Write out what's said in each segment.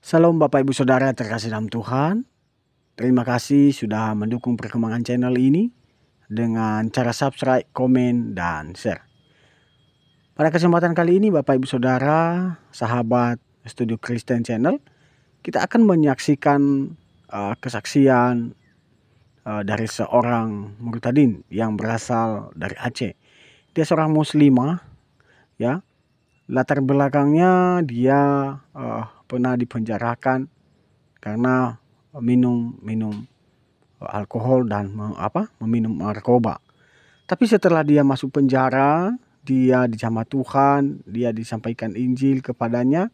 Salam Bapak Ibu Saudara terkasih dalam Tuhan. Terima kasih sudah mendukung perkembangan channel ini dengan cara subscribe, komen, dan share. Pada kesempatan kali ini Bapak Ibu Saudara, sahabat Studio Kristen Channel, kita akan menyaksikan kesaksian dari seorang murtadin yang berasal dari Aceh. Dia seorang muslimah, ya. Latar belakangnya dia pernah dipenjarakan karena minum alkohol dan meminum narkoba. Tapi setelah dia masuk penjara, dia dijamah Tuhan, dia disampaikan Injil kepadanya,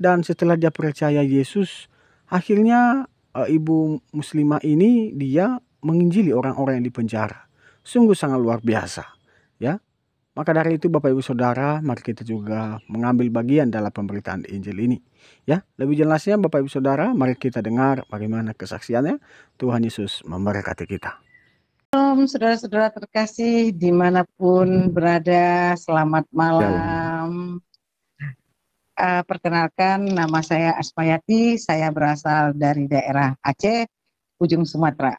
dan setelah dia percaya Yesus, akhirnya ibu muslimah ini dia menginjili orang-orang yang di penjara. Sungguh sangat luar biasa, ya. Maka dari itu Bapak Ibu Saudara, mari kita juga mengambil bagian dalam pemberitaan Injil ini. Ya, lebih jelasnya Bapak Ibu Saudara, mari kita dengar bagaimana kesaksiannya. Tuhan Yesus memberkati kita. Shalom saudara-saudara terkasih dimanapun berada, selamat malam. Perkenalkan, nama saya Asmayati, saya berasal dari daerah Aceh, ujung Sumatera.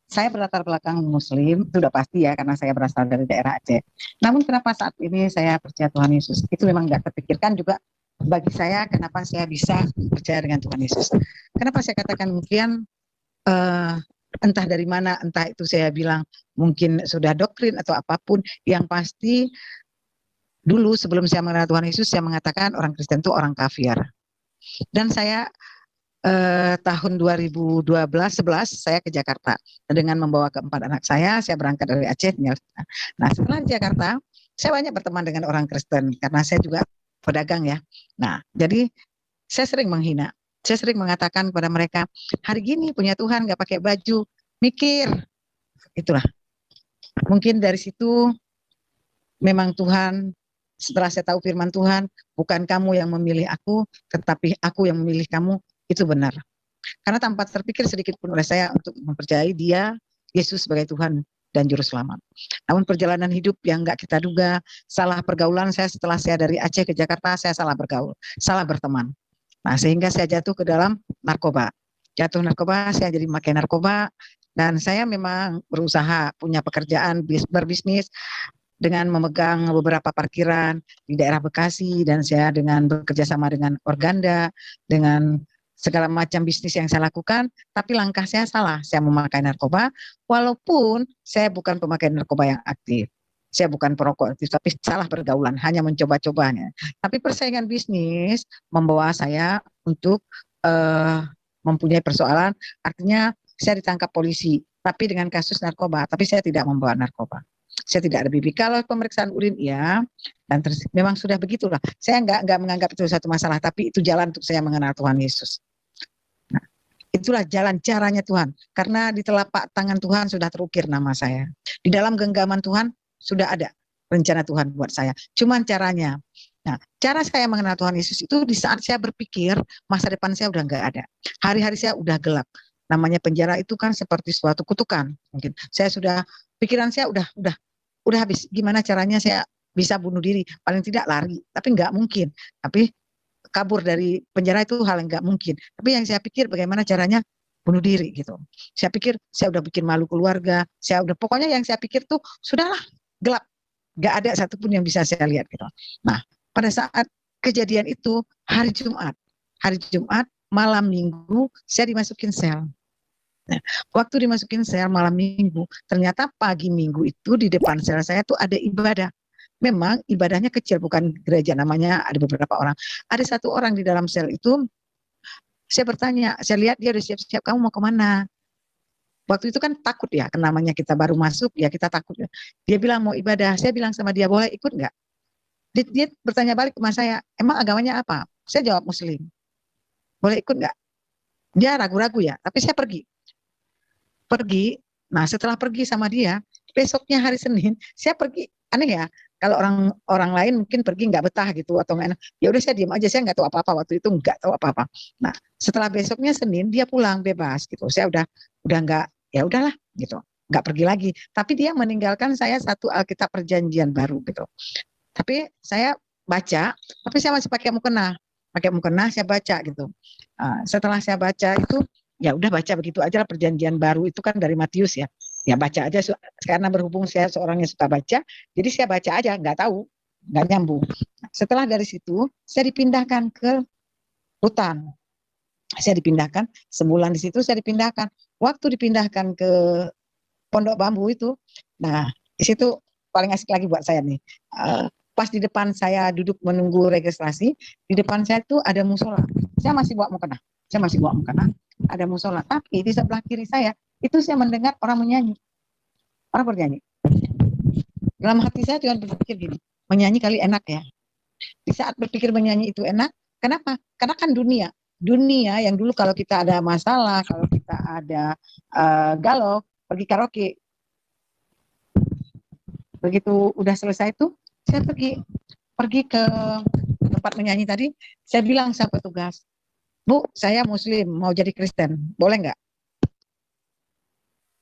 Saya berlatar belakang Muslim, itu sudah pasti ya, karena saya berasal dari daerah Aceh. Namun kenapa saat ini saya percaya Tuhan Yesus? Itu memang nggak terpikirkan juga bagi saya, kenapa saya bisa percaya dengan Tuhan Yesus. Kenapa saya katakan demikian? Entah dari mana, entah itu saya bilang mungkin sudah doktrin atau apapun, yang pasti dulu sebelum saya mengenal Tuhan Yesus, saya mengatakan orang Kristen itu orang kafir. Dan saya tahun 2012-11 saya ke Jakarta dengan membawa keempat anak saya berangkat dari Aceh. Nah setelah di Jakarta, saya banyak berteman dengan orang Kristen karena saya juga pedagang ya. Nah jadi saya sering menghina. Saya sering mengatakan kepada mereka, hari gini punya Tuhan gak pakai baju, mikir. Itulah. Mungkin dari situ memang Tuhan, setelah saya tahu firman Tuhan, bukan kamu yang memilih aku, tetapi aku yang memilih kamu, itu benar. Karena tanpa terpikir sedikit pun oleh saya untuk mempercayai dia, Yesus sebagai Tuhan dan Juru Selamat. Namun perjalanan hidup yang gak kita duga, salah pergaulan saya setelah saya dari Aceh ke Jakarta, saya salah bergaul, salah berteman. Nah, sehingga saya jatuh ke dalam narkoba. Jatuh narkoba, saya jadi memakai narkoba, dan saya memang berusaha punya pekerjaan, berbisnis dengan memegang beberapa parkiran di daerah Bekasi, dan saya dengan bekerja sama dengan Organda, dengan segala macam bisnis yang saya lakukan, tapi langkah saya salah, saya memakai narkoba, walaupun saya bukan pemakai narkoba yang aktif. Saya bukan perokok aktif, tapi salah pergaulan, hanya mencoba-cobanya. Tapi persaingan bisnis membawa saya untuk mempunyai persoalan, artinya saya ditangkap polisi, tapi dengan kasus narkoba, tapi saya tidak membawa narkoba. Saya tidak ada BB. Kalau pemeriksaan urin ya, dan memang sudah begitulah. Saya nggak menganggap itu satu masalah, tapi itu jalan untuk saya mengenal Tuhan Yesus. Nah, itulah jalan caranya Tuhan. Karena di telapak tangan Tuhan sudah terukir nama saya. Di dalam genggaman Tuhan sudah ada rencana Tuhan buat saya. Cuman caranya. Nah, cara saya mengenal Tuhan Yesus itu di saat saya berpikir masa depan saya udah nggak ada. Hari-hari saya udah gelap. Namanya penjara itu kan seperti suatu kutukan. Mungkin saya sudah, pikiran saya udah habis. Gimana caranya saya bisa bunuh diri? Paling tidak lari, tapi nggak mungkin. Tapi kabur dari penjara itu hal yang nggak mungkin. Tapi yang saya pikir bagaimana caranya bunuh diri gitu. Saya pikir saya udah bikin malu keluarga. Saya udah, pokoknya yang saya pikir tuh sudahlah gelap. Nggak ada satupun yang bisa saya lihat gitu. Nah, pada saat kejadian itu hari Jumat malam Minggu saya dimasukin sel. Nah, waktu dimasukin sel malam Minggu, ternyata pagi Minggu itu di depan sel saya tuh ada ibadah. Memang ibadahnya kecil, bukan gereja, namanya ada beberapa orang. Ada satu orang di dalam sel itu, saya bertanya, saya lihat dia udah siap-siap, kamu mau kemana? Waktu itu kan takut ya, namanya kita baru masuk ya kita takut. Dia bilang mau ibadah, saya bilang sama dia, boleh ikut nggak? Dia bertanya balik ke saya, emang agamanya apa? Saya jawab Muslim. Boleh ikut nggak? Dia ragu-ragu ya, tapi saya pergi. Nah setelah pergi sama dia, besoknya hari Senin, saya pergi. Aneh ya, kalau orang lain mungkin pergi nggak betah gitu atau nggak enak. Ya udah saya diam aja, saya nggak tahu apa-apa waktu itu, nggak tahu apa-apa. Nah setelah besoknya Senin dia pulang bebas gitu. Saya udah nggak, ya udahlah gitu, nggak pergi lagi. Tapi dia meninggalkan saya satu Alkitab Perjanjian Baru gitu. Tapi saya baca, tapi saya masih pakai mukena. pakai mukena saya baca gitu. Setelah saya baca itu, ya udah baca begitu aja lah. Perjanjian baru itu kan dari Matius ya. Ya baca aja, karena berhubung saya seorang yang suka baca, jadi saya baca aja, nggak tahu, nggak nyambung. Setelah dari situ, saya dipindahkan ke hutan. Saya dipindahkan, sebulan di situ saya dipindahkan. Waktu dipindahkan ke pondok bambu itu, nah di situ paling asik lagi buat saya nih. Pas di depan saya duduk menunggu registrasi, di depan saya tuh ada musola. Saya masih bawa mukena, ada musola. Tapi di sebelah kiri saya itu saya mendengar orang menyanyi, orang bernyanyi. Dalam hati saya cuma berpikir gini, menyanyi kali enak ya. Di saat berpikir menyanyi itu enak, kenapa? Karena kan dunia yang dulu kalau kita ada masalah, kalau kita ada galau, pergi karaoke. Begitu udah selesai itu, saya pergi ke tempat menyanyi tadi, saya bilang sama petugas, Bu, saya Muslim, mau jadi Kristen, boleh nggak?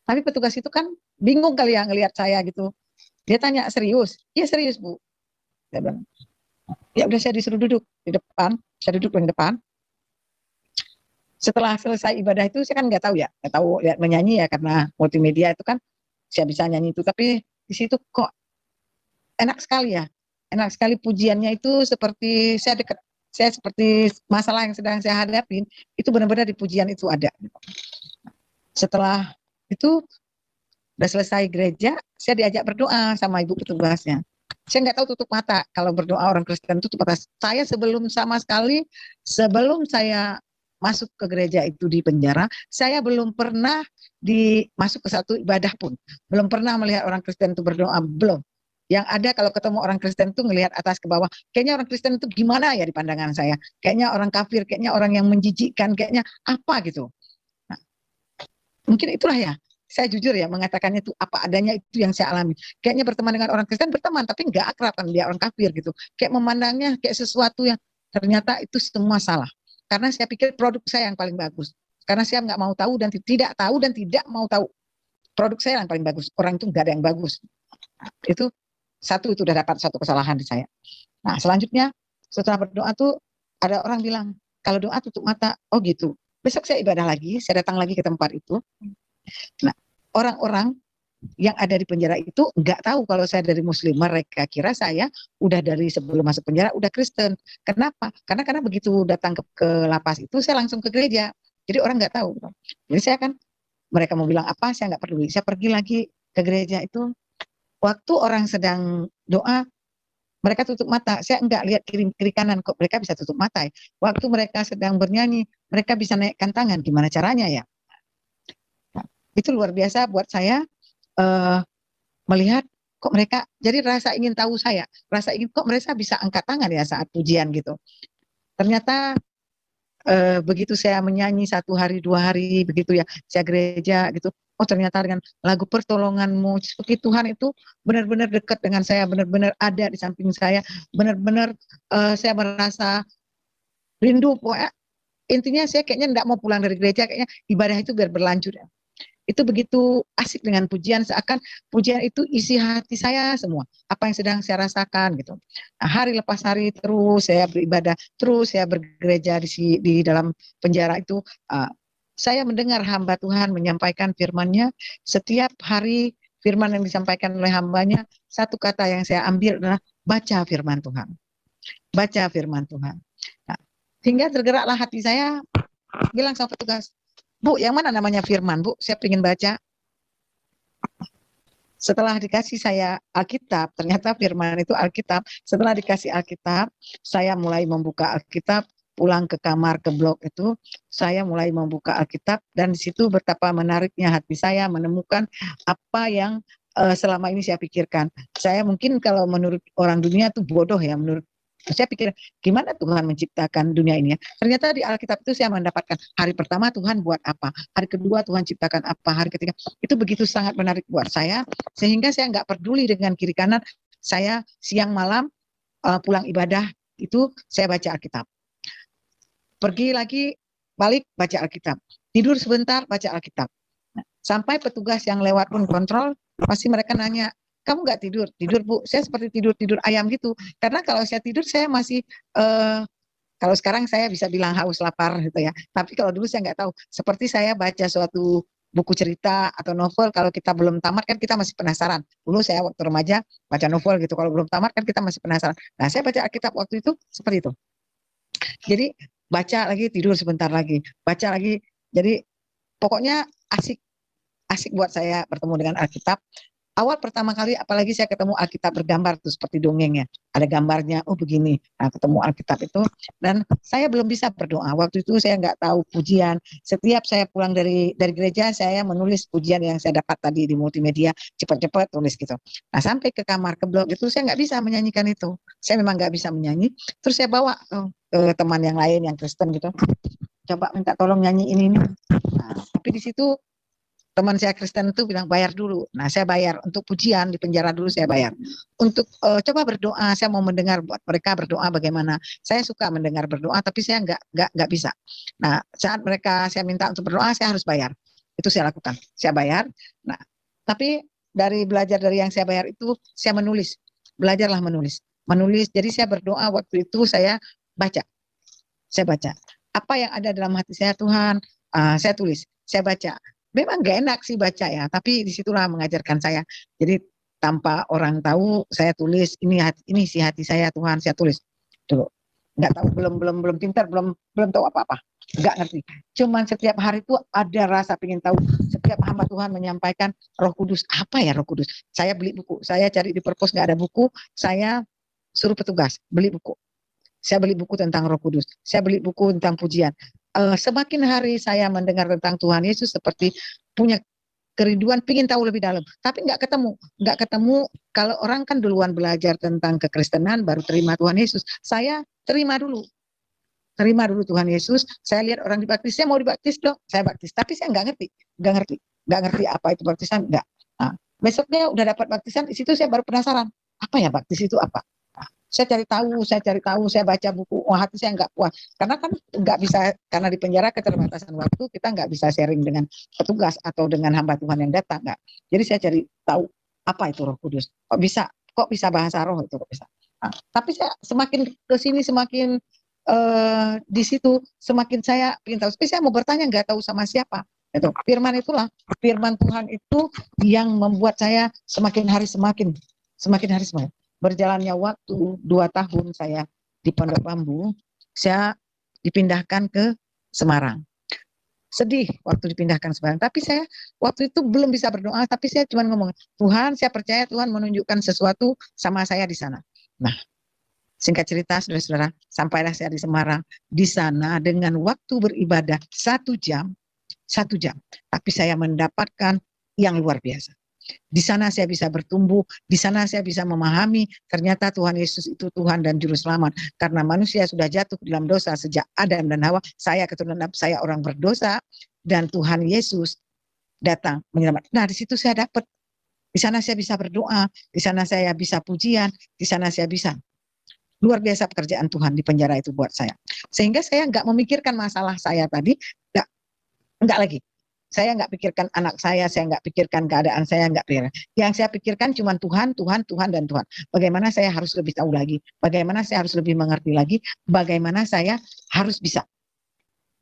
Tapi petugas itu kan bingung kali ya ngelihat saya gitu. Dia tanya, serius? Iya serius, Bu. Saya bilang, ya udah, saya disuruh duduk di depan, saya duduk di depan. Setelah selesai ibadah itu, saya kan nggak tahu ya, nggak tahu lihat menyanyi ya, karena multimedia itu kan saya bisa nyanyi itu, tapi di situ kok enak sekali ya, enak sekali pujiannya itu, seperti saya seperti masalah yang sedang saya hadapin itu benar-benar di pujian itu ada. Setelah itu udah selesai gereja, saya diajak berdoa sama ibu petugasnya. Saya nggak tahu tutup mata, kalau berdoa orang Kristen tutup mata. Saya sebelum saya masuk ke gereja itu di penjara, saya belum pernah masuk ke satu ibadah pun. Belum pernah melihat orang Kristen itu berdoa, belum. Yang ada kalau ketemu orang Kristen itu ngelihat atas ke bawah. Kayaknya orang Kristen itu gimana ya di pandangan saya. Kayaknya orang kafir, kayaknya orang yang menjijikkan, kayaknya apa gitu. Nah, mungkin itulah ya. Saya jujur ya mengatakannya itu apa adanya, itu yang saya alami. Kayaknya berteman dengan orang Kristen berteman, tapi nggak akrab kan, dia orang kafir gitu. Kayak memandangnya kayak sesuatu yang ternyata itu semua salah. Karena saya pikir produk saya yang paling bagus. Karena saya nggak mau tahu dan tidak mau tahu. Produk saya yang paling bagus. Orang itu nggak ada yang bagus. Itu itu udah dapat satu kesalahan di saya. Nah selanjutnya setelah berdoa tuh ada orang bilang, kalau doa tutup mata. Oh gitu. Besok saya ibadah lagi, saya datang lagi ke tempat itu. Nah, orang-orang yang ada di penjara itu nggak tahu kalau saya dari Muslim. Mereka kira saya udah dari sebelum masuk penjara udah Kristen. Kenapa? Karena begitu datang ke lapas itu saya langsung ke gereja. Jadi orang nggak tahu. Jadi saya kan, mereka mau bilang apa, saya nggak peduli. Saya pergi lagi ke gereja itu. Waktu orang sedang doa, mereka tutup mata. Saya nggak lihat kiri kanan, kok mereka bisa tutup mata ya. Waktu mereka sedang bernyanyi, mereka bisa naikkan tangan. Gimana caranya ya? Itu luar biasa buat saya, melihat kok mereka, jadi rasa ingin tahu saya, rasa ingin kok mereka bisa angkat tangan ya saat pujian gitu. Ternyata begitu saya menyanyi 1 hari 2 hari begitu ya, saya gereja gitu, oh ternyata dengan lagu pertolonganmu, seperti Tuhan itu benar-benar dekat dengan saya, benar-benar ada di samping saya, benar-benar saya merasa rindu. Pokoknya intinya saya kayaknya enggak mau pulang dari gereja, kayaknya ibadah itu biar berlanjut ya. Itu begitu asik dengan pujian, seakan pujian itu isi hati saya semua, apa yang sedang saya rasakan gitu. Nah, hari lepas hari terus saya beribadah, terus saya bergereja di dalam penjara itu. Saya mendengar hamba Tuhan menyampaikan firman-Nya. Setiap hari firman yang disampaikan oleh hambanya, satu kata yang saya ambil adalah baca firman Tuhan, baca firman Tuhan. Nah, hingga tergeraklah hati saya, bilang sama petugas, Bu, yang mana namanya firman, Bu? Saya ingin baca. Setelah dikasih saya Alkitab, ternyata firman itu Alkitab. Setelah dikasih Alkitab, saya mulai membuka Alkitab, pulang ke kamar, ke blok itu, saya mulai membuka Alkitab, dan di situ betapa menariknya hati saya menemukan apa yang selama ini saya pikirkan. Saya mungkin kalau menurut orang dunia itu bodoh ya, menurut saya pikir gimana Tuhan menciptakan dunia ini ya. Ternyata di Alkitab itu saya mendapatkan hari pertama Tuhan buat apa, hari kedua Tuhan ciptakan apa, hari ketiga. Itu begitu sangat menarik buat saya, sehingga saya nggak peduli dengan kiri kanan. Saya siang malam pulang ibadah itu saya baca Alkitab. Pergi lagi, balik baca Alkitab. Tidur sebentar baca Alkitab. Sampai petugas yang lewat pun kontrol, pasti mereka nanya, kamu nggak tidur? Tidur Bu, saya seperti tidur ayam gitu. Karena kalau saya tidur saya masih Kalau sekarang saya bisa bilang haus lapar gitu ya. Tapi kalau dulu saya nggak tahu. Seperti saya baca suatu buku cerita atau novel, kalau kita belum tamat kan kita masih penasaran. Dulu saya waktu remaja baca novel gitu. Kalau belum tamat kan kita masih penasaran. Nah, saya baca Alkitab waktu itu seperti itu. Jadi baca lagi tidur sebentar lagi, baca lagi. Jadi pokoknya asik asik buat saya bertemu dengan Alkitab. Awal pertama kali apalagi saya ketemu Alkitab bergambar tuh seperti dongeng ya. Ada gambarnya, oh begini. Nah, ketemu Alkitab itu dan saya belum bisa berdoa. Waktu itu saya nggak tahu pujian. Setiap saya pulang dari gereja saya menulis pujian yang saya dapat tadi di multimedia, cepat-cepat tulis gitu. Nah, sampai ke kamar ke blog itu saya nggak bisa menyanyikan itu. Saya memang nggak bisa menyanyi. Terus saya bawa ke teman yang lain yang Kristen gitu. Coba minta tolong nyanyi ini. Nah, tapi di situ teman saya Kristen itu bilang bayar dulu. Nah, saya bayar untuk pujian di penjara dulu saya bayar. Untuk coba berdoa, saya mau mendengar buat mereka berdoa bagaimana. Saya suka mendengar berdoa, tapi saya nggak bisa. Nah, saat mereka saya minta untuk berdoa, saya harus bayar. Itu saya lakukan. Saya bayar. Nah, tapi dari belajar dari yang saya bayar itu, saya menulis. Belajarlah menulis. Menulis. Jadi saya berdoa waktu itu saya baca. Saya baca. Apa yang ada dalam hati saya Tuhan, saya tulis. Saya baca. Memang gak enak sih baca ya, tapi disitulah mengajarkan saya. Jadi tanpa orang tahu saya tulis ini si hati saya Tuhan, saya tulis dulu. Nggak tahu, belum pintar, belum tahu apa-apa, nggak ngerti. Cuman setiap hari itu ada rasa pengen tahu. Setiap hamba Tuhan menyampaikan Roh Kudus, apa ya Roh Kudus? Saya beli buku, saya cari di perpus nggak ada buku, saya suruh petugas beli buku. Saya beli buku tentang Roh Kudus, saya beli buku tentang pujian. Semakin hari saya mendengar tentang Tuhan Yesus seperti punya kerinduan, pingin tahu lebih dalam, tapi nggak ketemu. Kalau orang kan duluan belajar tentang kekristenan, baru terima Tuhan Yesus. Saya terima dulu Tuhan Yesus. Saya lihat orang dibaptis, saya mau dibaptis dong, saya baptis. Tapi saya nggak ngerti apa itu baptisan, nggak. Nah, besoknya udah dapat baptisan, di situ saya baru penasaran, apa ya baptis itu apa? Saya cari tahu, saya baca buku, hati saya nggak puas. Karena kan nggak bisa, karena di penjara keterbatasan waktu, kita nggak bisa sharing dengan petugas atau dengan hamba Tuhan yang datang, nggak. Jadi saya cari tahu, apa itu Roh Kudus? Kok bisa bahasa roh itu, kok bisa. Nah, tapi saya semakin ke sini, semakin di situ, semakin saya ingin tahu. Tapi saya mau bertanya, nggak tahu sama siapa. Itu firman itulah, firman Tuhan itu yang membuat saya semakin hari semakin hari semakin. Berjalannya waktu 2 tahun saya di Pondok Bambu, saya dipindahkan ke Semarang. Sedih waktu dipindahkan ke Semarang, tapi saya waktu itu belum bisa berdoa, tapi saya cuma ngomong, Tuhan, saya percaya Tuhan menunjukkan sesuatu sama saya di sana. Nah, singkat cerita, saudara-saudara, sampailah saya di Semarang. Di sana dengan waktu beribadah 1 jam, tapi saya mendapatkan yang luar biasa. Di sana saya bisa bertumbuh, di sana saya bisa memahami ternyata Tuhan Yesus itu Tuhan dan Juru Selamat. Karena manusia sudah jatuh dalam dosa sejak Adam dan Hawa, saya keturunan, saya orang berdosa, dan Tuhan Yesus datang menyelamatkan. Nah, di situ saya dapat, di sana saya bisa berdoa, di sana saya bisa pujian, di sana saya bisa. Luar biasa pekerjaan Tuhan di penjara itu buat saya. Sehingga saya nggak memikirkan masalah saya tadi, nggak lagi. Saya nggak pikirkan anak saya nggak pikirkan keadaan saya, nggak pikirkan. Yang saya pikirkan cuma Tuhan, Tuhan, Tuhan, dan Tuhan. Bagaimana saya harus lebih tahu lagi, bagaimana saya harus lebih mengerti lagi, bagaimana saya harus bisa.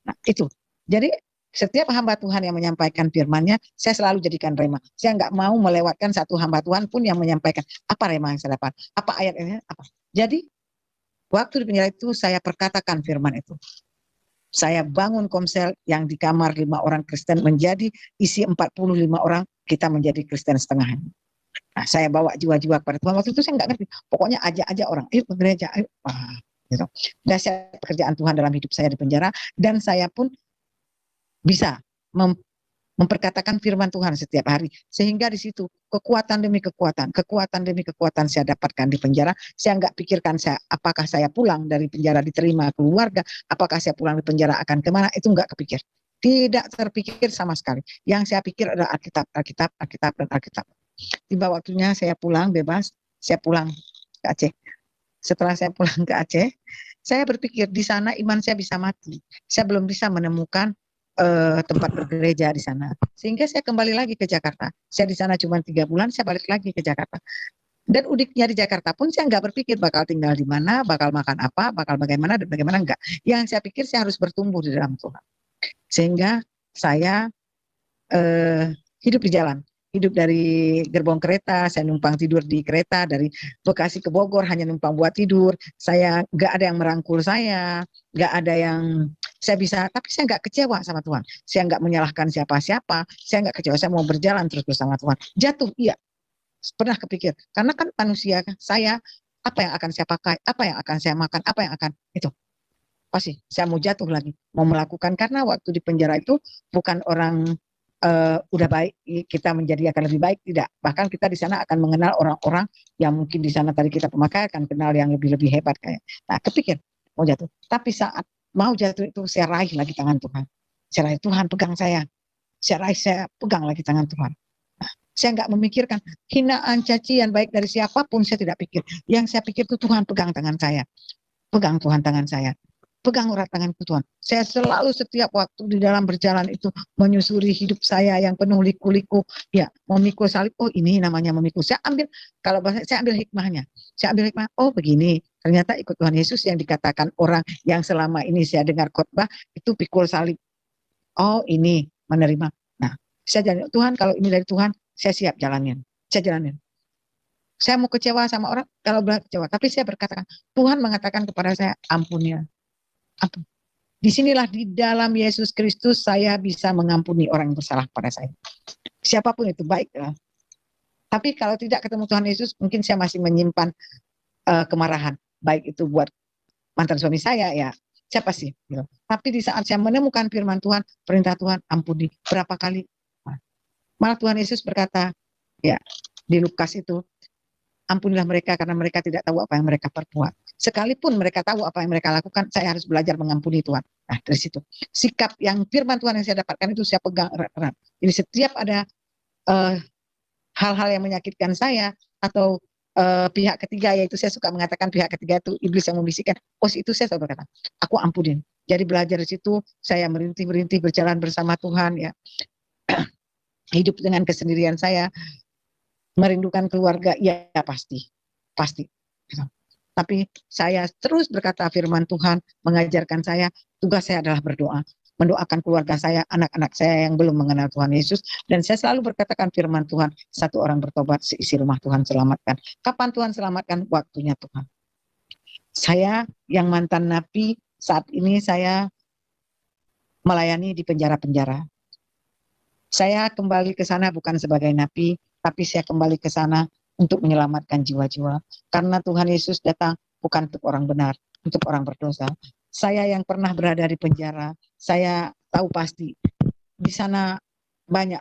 Nah, itu. Jadi setiap hamba Tuhan yang menyampaikan firman-Nya, saya selalu jadikan rema. Saya nggak mau melewatkan satu hamba Tuhan pun yang menyampaikan apa rema yang saya dapat, apa ayat ini, apa. Jadi waktu di penjara itu saya perkatakan firman itu. Saya bangun komsel yang di kamar 5 orang Kristen menjadi isi 45 orang, kita menjadi Kristen setengah. Nah, saya bawa jiwa-jiwa kepada Tuhan. Waktu itu saya nggak ngerti. Pokoknya ajak orang, ayo ke gereja, ayo. Gitu. Dahsyat pekerjaan Tuhan dalam hidup saya di penjara, dan saya pun bisa memperkatakan firman Tuhan setiap hari. Sehingga di situ kekuatan demi kekuatan saya dapatkan di penjara. Saya nggak pikirkan apakah saya pulang dari penjara diterima keluarga, apakah saya pulang di penjara akan kemana, itu nggak kepikir. Tidak terpikir sama sekali. Yang saya pikir adalah Alkitab. Tiba waktunya saya pulang bebas, saya pulang ke Aceh. Setelah saya pulang ke Aceh, saya berpikir di sana iman saya bisa mati. Saya belum bisa menemukan tempat bergereja di sana. Sehingga saya kembali lagi ke Jakarta. Saya di sana cuma 3 bulan, saya balik lagi ke Jakarta. Dan uniknya di Jakarta pun saya nggak berpikir bakal tinggal di mana, bakal makan apa, bakal bagaimana dan bagaimana enggak. Yang saya pikir saya harus bertumbuh di dalam Tuhan. Sehingga saya hidup di jalan, hidup dari gerbong kereta, saya numpang tidur di kereta dari Bekasi ke Bogor hanya numpang buat tidur. Saya nggak ada yang merangkul saya, nggak ada yang saya bisa, tapi saya nggak kecewa sama Tuhan. Saya nggak menyalahkan siapa-siapa, saya nggak kecewa, saya mau berjalan terus bersama Tuhan. Jatuh, iya, pernah kepikir, karena kan manusia saya, apa yang akan saya pakai, apa yang akan saya makan, apa yang akan itu pasti saya mau jatuh lagi, mau melakukan, karena waktu di penjara itu bukan orang udah baik kita menjadi akan lebih baik, tidak, bahkan kita di sana akan mengenal orang-orang yang mungkin di sana tadi kita pemakai akan kenal yang lebih hebat kayak. Nah, kepikir mau jatuh, tapi saat mau jatuh itu saya raih lagi tangan Tuhan, saya raih, Tuhan pegang saya raih, saya pegang lagi tangan Tuhan. Nah, saya nggak memikirkan hinaan, cacian baik dari siapapun, saya tidak pikir. Yang saya pikir itu Tuhan pegang tangan saya, pegang Tuhan tangan saya, pegang erat tanganku Tuhan. Saya selalu setiap waktu di dalam berjalan itu menyusuri hidup saya yang penuh liku-liku, ya memikul salib. Oh, ini namanya memikul. Saya ambil, kalau bahasa saya ambil hikmahnya. Saya ambil hikmah. Oh, begini. Ternyata ikut Tuhan Yesus yang dikatakan orang yang selama ini saya dengar khotbah itu pikul salib. Oh, ini menerima. Nah, saya jalan, Tuhan kalau ini dari Tuhan, saya siap jalanin. Saya jalanin. Saya mau kecewa sama orang, kalau benar kecewa. Tapi saya berkata, Tuhan mengatakan kepada saya, ampun ya. Ampun. Disinilah di dalam Yesus Kristus saya bisa mengampuni orang yang bersalah pada saya. Siapapun itu, baik. Tapi kalau tidak ketemu Tuhan Yesus, mungkin saya masih menyimpan kemarahan. Baik itu buat mantan suami saya, ya siapa sih? Gitu. Tapi di saat saya menemukan firman Tuhan, perintah Tuhan, ampuni. Berapa kali? Malah Tuhan Yesus berkata, ya di Lukas itu, ampunilah mereka karena mereka tidak tahu apa yang mereka perbuat. Sekalipun mereka tahu apa yang mereka lakukan, saya harus belajar mengampuni Tuhan. Nah, dari situ sikap yang firman Tuhan yang saya dapatkan itu saya pegang erat-erat. Jadi setiap ada hal-hal yang menyakitkan saya atau pihak ketiga, yaitu saya suka mengatakan pihak ketiga itu iblis yang membisikkan, oh itu saya selalu berkata, aku ampunin. Jadi belajar di situ, saya merintih berjalan bersama Tuhan, ya hidup dengan kesendirian saya, merindukan keluarga, ya pasti, pasti. Tapi saya terus berkata firman Tuhan, mengajarkan saya, tugas saya adalah berdoa. Mendoakan keluarga saya, anak-anak saya yang belum mengenal Tuhan Yesus. Dan saya selalu berkatakan firman Tuhan, satu orang bertobat, seisi rumah Tuhan selamatkan. Kapan Tuhan selamatkan? Waktunya Tuhan. Saya yang mantan napi, saat ini saya melayani di penjara-penjara. Saya kembali ke sana bukan sebagai napi, tapi saya kembali ke sana untuk menyelamatkan jiwa-jiwa. Karena Tuhan Yesus datang bukan untuk orang benar, untuk orang berdosa. Saya yang pernah berada di penjara, saya tahu pasti di sana banyak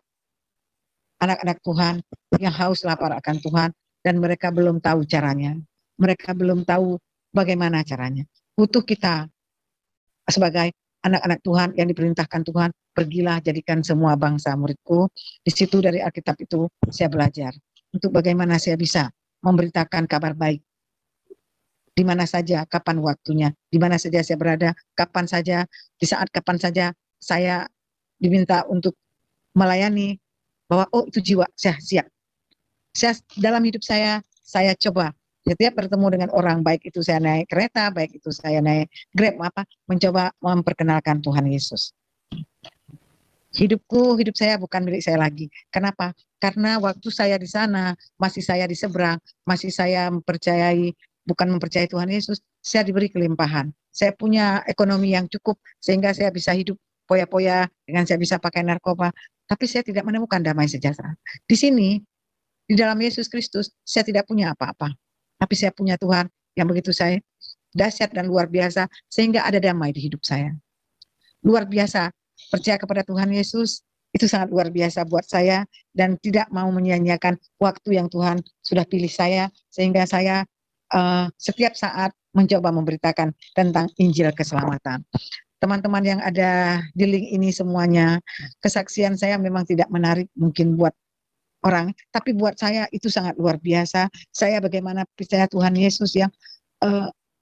anak-anak Tuhan yang haus lapar akan Tuhan dan mereka belum tahu caranya. Mereka belum tahu bagaimana caranya. Butuh kita sebagai anak-anak Tuhan yang diperintahkan Tuhan, pergilah jadikan semua bangsa muridku. Di situ dari Alkitab itu saya belajar untuk bagaimana saya bisa memberitakan kabar baik di mana saja, kapan waktunya, di mana saja saya berada, kapan saja, di saat kapan saja saya diminta untuk melayani, bahwa oh itu jiwa, saya siap. Saya dalam hidup saya coba setiap bertemu dengan orang, baik itu saya naik kereta, baik itu saya naik Grab, mencoba memperkenalkan Tuhan Yesus. Hidup saya bukan milik saya lagi. Kenapa? Karena waktu saya di sana, masih saya di seberang, masih saya bukan mempercayai Tuhan Yesus, saya diberi kelimpahan. Saya punya ekonomi yang cukup, sehingga saya bisa hidup poya-poya, dengan saya bisa pakai narkoba, tapi saya tidak menemukan damai sejahtera. Di sini, di dalam Yesus Kristus, saya tidak punya apa-apa. Tapi saya punya Tuhan yang begitu saya dahsyat dan luar biasa, sehingga ada damai di hidup saya. Luar biasa. Percaya kepada Tuhan Yesus itu sangat luar biasa buat saya, dan tidak mau menyia-nyiakan waktu yang Tuhan sudah pilih saya, sehingga saya setiap saat mencoba memberitakan tentang Injil keselamatan. Teman-teman yang ada di link ini semuanya, kesaksian saya memang tidak menarik mungkin buat orang, tapi buat saya itu sangat luar biasa. Saya bagaimana percaya Tuhan Yesus yang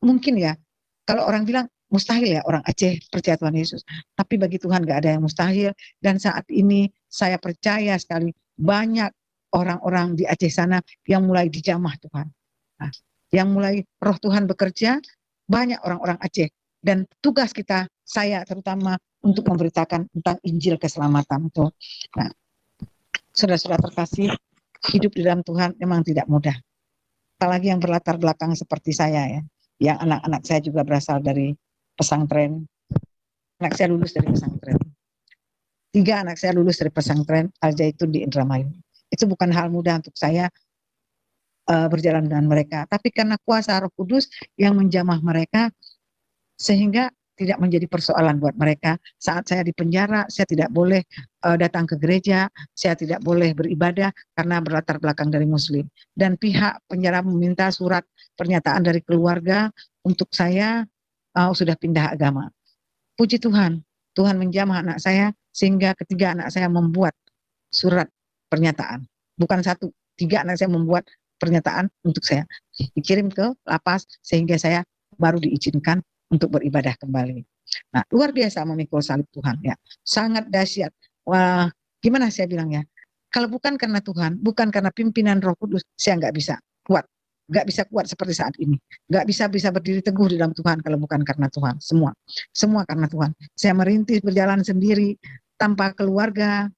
mungkin ya, kalau orang bilang mustahil ya orang Aceh percaya Tuhan Yesus. Tapi bagi Tuhan gak ada yang mustahil. Dan saat ini saya percaya sekali banyak orang-orang di Aceh sana yang mulai dijamah Tuhan. Nah, yang mulai roh Tuhan bekerja, banyak orang-orang Aceh. Dan tugas kita, saya terutama untuk memberitakan tentang Injil keselamatan itu. Nah, saudara-saudara terkasih, hidup di dalam Tuhan memang tidak mudah. Apalagi yang berlatar belakang seperti saya ya, yang anak-anak saya juga berasal dari pesantren. Anak saya lulus dari pesantren. 3 anak saya lulus dari pesantren Al-Zaitun di Indramayu. Itu bukan hal mudah untuk saya berjalan dengan mereka. Tapi karena kuasa Roh Kudus yang menjamah mereka, sehingga tidak menjadi persoalan buat mereka. Saat saya di penjara, saya tidak boleh datang ke gereja, saya tidak boleh beribadah karena berlatar belakang dari Muslim. Dan pihak penjara meminta surat pernyataan dari keluarga untuk saya sudah pindah agama. Puji Tuhan, Tuhan menjamah anak saya sehingga ketiga anak saya membuat surat pernyataan. Bukan 1, 3 anak saya membuat pernyataan untuk saya. Dikirim ke lapas sehingga saya baru diizinkan untuk beribadah kembali. Nah, luar biasa memikul salib Tuhan ya. Sangat dahsyat. Wah, gimana saya bilang ya? Kalau bukan karena Tuhan, bukan karena pimpinan Roh Kudus, saya nggak bisa kuat. Nggak bisa kuat seperti saat ini. Nggak bisa berdiri teguh di dalam Tuhan kalau bukan karena Tuhan. Semua karena Tuhan. Saya merintis berjalan sendiri, tanpa keluarga,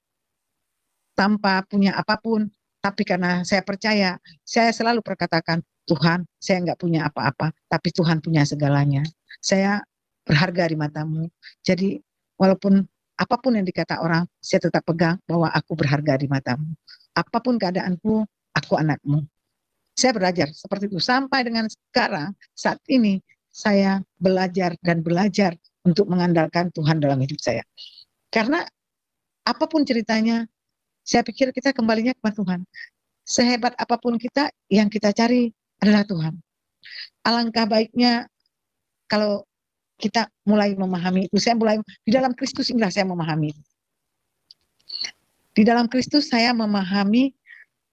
tanpa punya apapun. Tapi karena saya percaya, saya selalu perkatakan, Tuhan, saya nggak punya apa-apa, tapi Tuhan punya segalanya. Saya berharga di matamu. Jadi walaupun apapun yang dikata orang, saya tetap pegang bahwa aku berharga di matamu. Apapun keadaanku, aku anakmu. Saya belajar seperti itu. Sampai dengan sekarang, saat ini, saya belajar dan belajar untuk mengandalkan Tuhan dalam hidup saya. Karena apapun ceritanya, saya pikir kita kembalinya kepada Tuhan. Sehebat apapun kita, yang kita cari adalah Tuhan. Alangkah baiknya kalau kita mulai memahami itu. Saya mulai di dalam Kristus inilah saya memahami. Di dalam Kristus saya memahami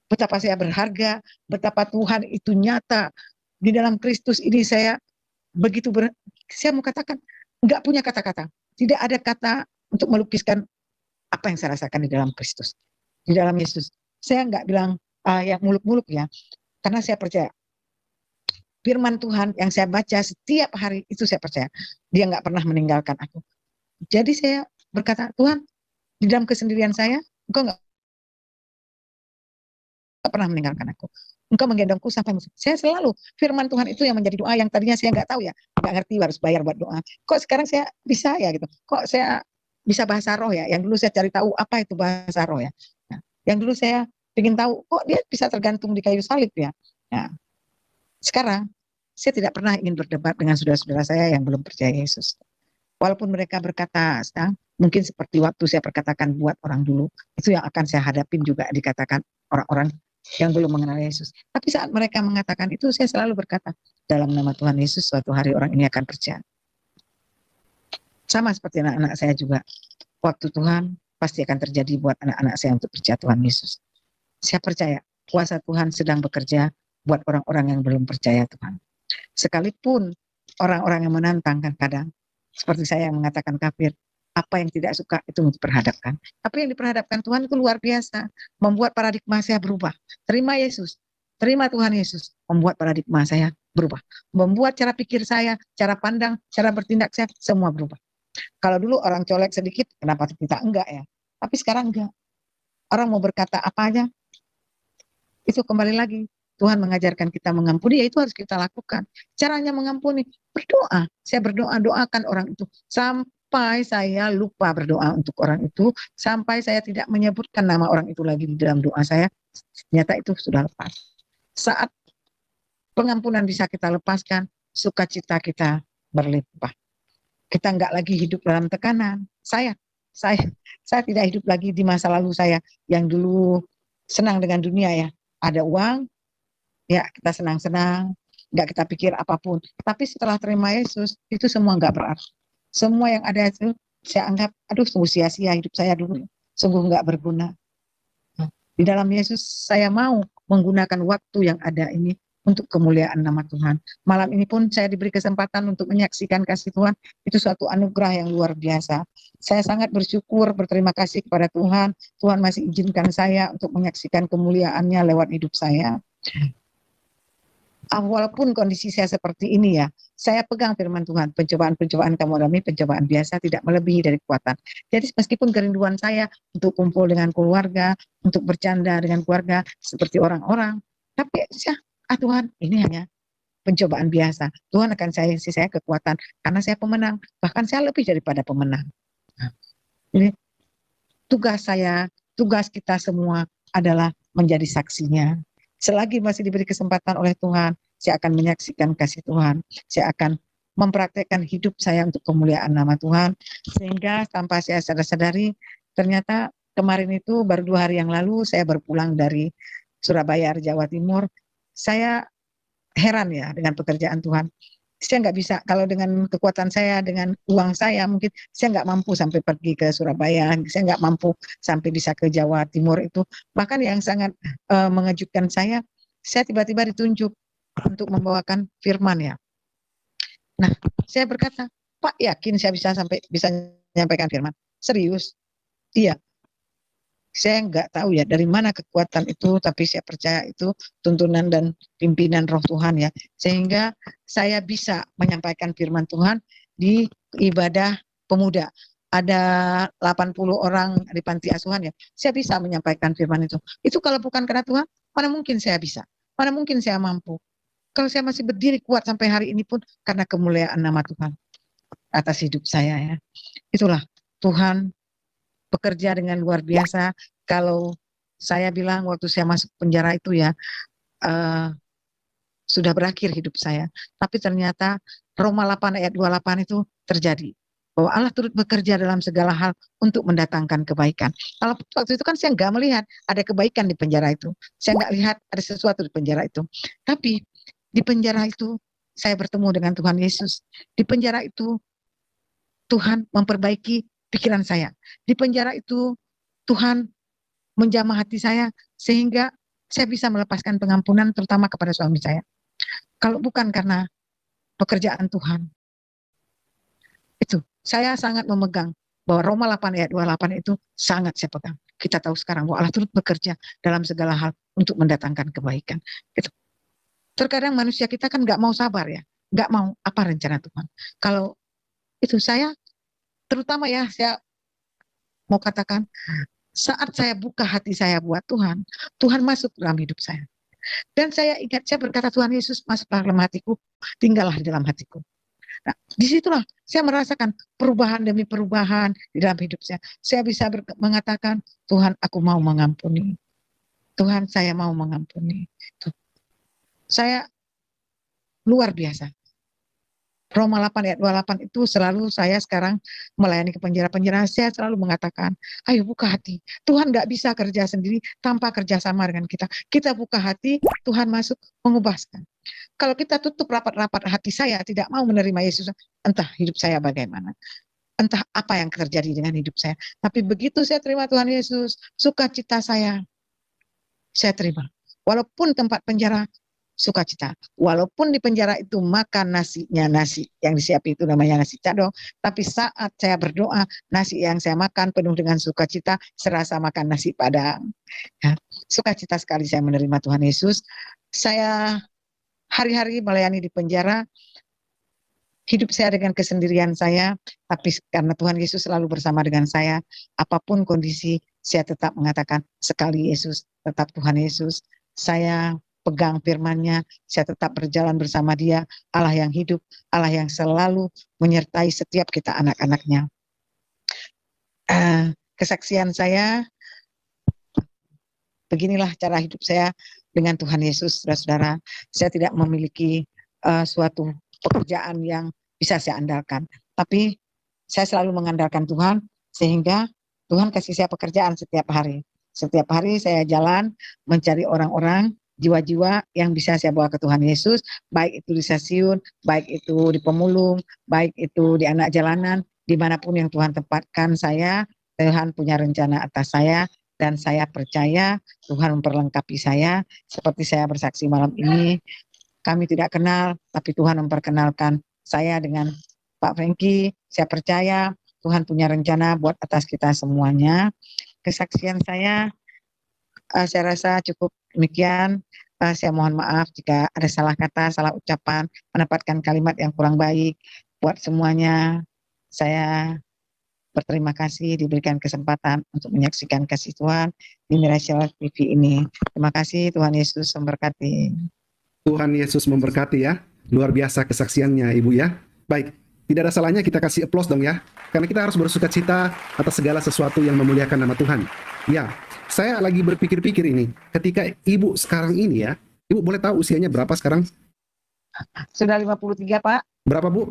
betapa saya berharga, betapa Tuhan itu nyata. Di dalam Kristus ini saya begitu saya mau katakan nggak punya kata-kata. Tidak ada kata untuk melukiskan apa yang saya rasakan di dalam Kristus. Di dalam Yesus. Saya nggak bilang yang muluk-muluk ya. Karena saya percaya firman Tuhan yang saya baca setiap hari itu saya percaya. Dia nggak pernah meninggalkan aku. Jadi saya berkata, Tuhan, di dalam kesendirian saya, Engkau nggak pernah meninggalkan aku. Engkau menggendongku sampai musuh. Saya selalu firman Tuhan itu yang menjadi doa yang tadinya saya nggak tahu ya, nggak ngerti harus bayar buat doa. Kok sekarang saya bisa ya gitu. Kok saya bisa bahasa roh ya. Yang dulu saya cari tahu apa itu bahasa roh ya. Nah, yang dulu saya ingin tahu kok dia bisa tergantung di kayu salib ya. Nah, sekarang saya tidak pernah ingin berdebat dengan saudara-saudara saya yang belum percaya Yesus. Walaupun mereka berkata, mungkin seperti waktu saya perkatakan buat orang dulu, itu yang akan saya hadapin juga dikatakan orang-orang yang belum mengenal Yesus. Tapi saat mereka mengatakan itu, saya selalu berkata, dalam nama Tuhan Yesus, suatu hari orang ini akan percaya. Sama seperti anak-anak saya juga. Waktu Tuhan pasti akan terjadi buat anak-anak saya untuk percaya Tuhan Yesus. Saya percaya kuasa Tuhan sedang bekerja buat orang-orang yang belum percaya Tuhan. Sekalipun orang-orang yang menantang kadang seperti saya yang mengatakan kafir, apa yang tidak suka itu diperhadapkan. Tapi yang diperhadapkan Tuhan itu luar biasa, membuat paradigma saya berubah. Terima Yesus, terima Tuhan Yesus, membuat paradigma saya berubah. Membuat cara pikir saya, cara pandang, cara bertindak saya, semua berubah. Kalau dulu orang colek sedikit, kenapa kita enggak ya? Tapi sekarang enggak. Orang mau berkata apa aja, itu kembali lagi. Tuhan mengajarkan kita mengampuni, ya itu harus kita lakukan. Caranya mengampuni, berdoa. Saya berdoa, doakan orang itu. Sampai saya lupa berdoa untuk orang itu, sampai saya tidak menyebutkan nama orang itu lagi di dalam doa saya, ternyata itu sudah lepas. Saat pengampunan bisa kita lepaskan, sukacita kita berlimpah. Kita enggak lagi hidup dalam tekanan. Saya tidak hidup lagi di masa lalu saya yang dulu senang dengan dunia ya. Ada uang, ya kita senang-senang, nggak kita pikir apapun. Tapi setelah terima Yesus, itu semua nggak berarti. Semua yang ada itu saya anggap, aduh sungguh sia-sia hidup saya dulu, sungguh nggak berguna. Di dalam Yesus saya mau menggunakan waktu yang ada ini untuk kemuliaan nama Tuhan. Malam ini pun saya diberi kesempatan untuk menyaksikan kasih Tuhan, itu suatu anugerah yang luar biasa. Saya sangat bersyukur, berterima kasih kepada Tuhan. Tuhan masih izinkan saya untuk menyaksikan kemuliaannya lewat hidup saya. Walaupun kondisi saya seperti ini ya, saya pegang firman Tuhan, pencobaan-pencobaan kamu alami, pencobaan biasa tidak melebihi dari kekuatan. Jadi meskipun kerinduan saya untuk kumpul dengan keluarga, untuk bercanda dengan keluarga seperti orang-orang, tapi Tuhan, ini hanya pencobaan biasa. Tuhan akan isi saya kekuatan karena saya pemenang, bahkan saya lebih daripada pemenang. Ini tugas kita semua adalah menjadi saksinya. Selagi masih diberi kesempatan oleh Tuhan, saya akan menyaksikan kasih Tuhan. Saya akan mempraktekkan hidup saya untuk kemuliaan nama Tuhan. Sehingga tanpa saya sadari, ternyata kemarin itu baru 2 hari yang lalu saya berpulang dari Surabaya, Jawa Timur. Saya heran ya dengan pekerjaan Tuhan. Saya nggak bisa, kalau dengan kekuatan saya, dengan uang saya, mungkin saya nggak mampu sampai pergi ke Surabaya, saya nggak mampu sampai bisa ke Jawa Timur itu. Bahkan yang sangat mengejutkan saya tiba-tiba ditunjuk untuk membawakan firman ya. Nah, saya berkata, Pak, yakin saya bisa menyampaikan firman? Serius? Iya. Saya nggak tahu ya dari mana kekuatan itu, tapi saya percaya itu tuntunan dan pimpinan Roh Tuhan ya. Sehingga saya bisa menyampaikan firman Tuhan di ibadah pemuda. Ada 80 orang di panti asuhan ya. Saya bisa menyampaikan firman itu. Itu kalau bukan karena Tuhan, mana mungkin saya bisa? Mana mungkin saya mampu? Kalau saya masih berdiri kuat sampai hari ini pun karena kemuliaan nama Tuhan atas hidup saya ya. Itulah Tuhan bekerja dengan luar biasa. Kalau saya bilang waktu saya masuk penjara itu ya, sudah berakhir hidup saya. Tapi ternyata Roma 8 ayat 28 itu terjadi. Bahwa Allah turut bekerja dalam segala hal untuk mendatangkan kebaikan. Kalau waktu itu kan saya nggak melihat ada kebaikan di penjara itu. Saya nggak lihat ada sesuatu di penjara itu. Tapi di penjara itu saya bertemu dengan Tuhan Yesus. Di penjara itu Tuhan memperbaiki pikiran saya. Di penjara itu Tuhan menjamah hati saya sehingga saya bisa melepaskan pengampunan terutama kepada suami saya. Kalau bukan karena pekerjaan Tuhan, itu saya sangat memegang bahwa Roma 8 ayat 28 itu sangat saya pegang. Kita tahu sekarang bahwa Allah turut bekerja dalam segala hal untuk mendatangkan kebaikan. Itu. Terkadang manusia kita kan nggak mau sabar ya, nggak mau apa rencana Tuhan. Kalau itu saya terutama ya, saya mau katakan, saat saya buka hati saya buat Tuhan, Tuhan masuk dalam hidup saya. Dan saya ingat, saya berkata, Tuhan Yesus masuklah dalam hatiku, tinggallah di dalam hatiku. Nah, disitulah saya merasakan perubahan demi perubahan di dalam hidup saya. Saya bisa mengatakan, Tuhan aku mau mengampuni. Tuhan saya mau mengampuni. Saya luar biasa. Roma 8 ayat 28 itu selalu saya sekarang melayani ke penjara-penjara, saya selalu mengatakan, ayo buka hati. Tuhan nggak bisa kerja sendiri tanpa kerjasama dengan kita. Kita buka hati, Tuhan masuk mengubahkan. Kalau kita tutup rapat-rapat hati saya, tidak mau menerima Yesus, entah hidup saya bagaimana. Entah apa yang terjadi dengan hidup saya. Tapi begitu saya terima Tuhan Yesus, sukacita saya terima. Walaupun tempat penjara, sukacita. Walaupun di penjara itu makan nasinya nasi yang disiapkan itu namanya nasi cadong, tapi saat saya berdoa, nasi yang saya makan penuh dengan sukacita, serasa makan nasi padang. Ya, sukacita sekali saya menerima Tuhan Yesus. Saya hari-hari melayani di penjara, hidup saya dengan kesendirian saya, tapi karena Tuhan Yesus selalu bersama dengan saya, apapun kondisi, saya tetap mengatakan, sekali Yesus, tetap Tuhan Yesus. Saya pegang firman-Nya, saya tetap berjalan bersama Dia, Allah yang hidup, Allah yang selalu menyertai setiap kita anak-anaknya. Kesaksian saya, beginilah cara hidup saya dengan Tuhan Yesus, saudara-saudara. Saya tidak memiliki suatu pekerjaan yang bisa saya andalkan, tapi saya selalu mengandalkan Tuhan, sehingga Tuhan kasih saya pekerjaan setiap hari. Setiap hari saya jalan mencari orang-orang, jiwa-jiwa yang bisa saya bawa ke Tuhan Yesus, baik itu di stasiun, baik itu di pemulung, baik itu di anak jalanan, dimanapun yang Tuhan tempatkan saya, Tuhan punya rencana atas saya, dan saya percaya Tuhan memperlengkapi saya, seperti saya bersaksi malam ini, kami tidak kenal, tapi Tuhan memperkenalkan saya dengan Pak Franky. Saya percaya Tuhan punya rencana buat atas kita semuanya. Kesaksian saya rasa cukup demikian. Saya mohon maaf jika ada salah kata, salah ucapan, menempatkan kalimat yang kurang baik. Buat semuanya, saya berterima kasih diberikan kesempatan untuk menyaksikan kasih Tuhan di Miracle TV ini. Terima kasih, Tuhan Yesus memberkati. Tuhan Yesus memberkati ya. Luar biasa kesaksiannya Ibu ya. Baik, tidak ada salahnya kita kasih applause dong ya. Karena kita harus bersuka cita atas segala sesuatu yang memuliakan nama Tuhan. Ya, saya lagi berpikir-pikir ini. Ketika Ibu sekarang ini ya, Ibu boleh tahu usianya berapa sekarang? Sudah 53, Pak. Berapa Bu?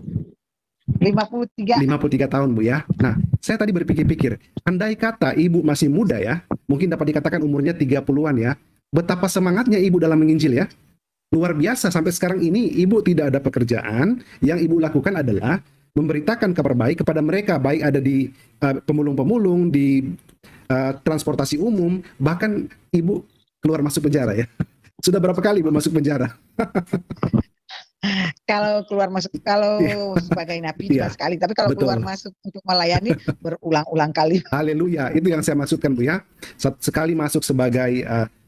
53. 53 tahun Bu ya. Nah, saya tadi berpikir-pikir, andai kata Ibu masih muda ya, mungkin dapat dikatakan umurnya 30-an ya, betapa semangatnya Ibu dalam menginjil ya. Luar biasa, sampai sekarang ini Ibu tidak ada pekerjaan, yang Ibu lakukan adalah memberitakan kabar baik kepada mereka, baik ada di pemulung-pemulung, di transportasi umum, bahkan Ibu keluar masuk penjara ya. Sudah berapa kali Ibu masuk penjara? Kalau keluar masuk, kalau sebagai napi cuma sekali, tapi kalau betul. keluar masuk untuk melayani berulang-ulang kali. Haleluya, itu yang saya maksudkan Bu ya. Sekali masuk sebagai